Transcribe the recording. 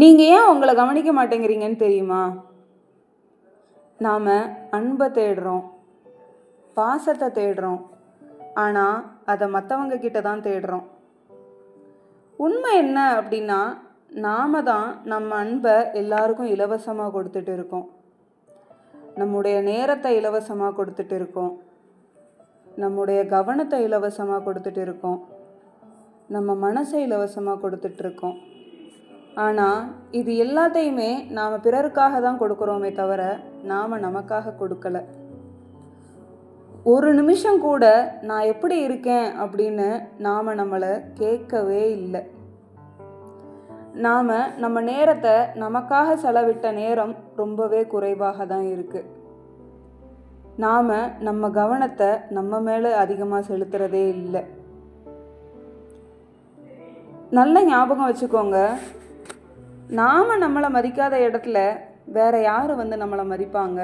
நீங்கள் ஏன் உங்களை கவனிக்க மாட்டேங்கிறீங்கன்னு தெரியுமா? நாம் அன்பை தேடுறோம், பாசத்தை தேடுறோம், ஆனால் அதை மற்றவங்க கிட்ட தான் தேடுறோம். உண்மை என்ன அப்படின்னா, நாம் தான் நம்ம அன்பை எல்லாருக்கும் இலவசமாக கொடுத்துட்டு இருக்கோம். நம்முடைய நேரத்தை இலவசமாக கொடுத்துட்டு இருக்கோம், நம்முடைய கவனத்தை இலவசமாக கொடுத்துட்டு இருக்கோம், நம்ம மனசை இலவசமாக கொடுத்துட்ருக்கோம். ஆனால் இது எல்லாத்தையுமே நாம் பிறருக்காக தான் கொடுக்குறோமே தவிர நாம் நமக்காக கொடுக்கல. ஒரு நிமிஷம் கூட நான் எப்படி இருக்கேன் அப்படின்னு நாம் நம்மளை கேட்கவே இல்லை. நாம் நம்ம நேரத்தை நமக்காக செலவிட்ட நேரம் ரொம்பவே குறைவாக தான் இருக்குது. நாம் நம்ம கவனத்தை நம்ம மேலே அதிகமாக செலுத்துறதே இல்லை. நல்ல ஞாபகம் வச்சுக்கோங்க, நாம் நம்மளை மதிக்காத இடத்துல வேற யார் வந்து நம்மளை மதிப்பாங்க?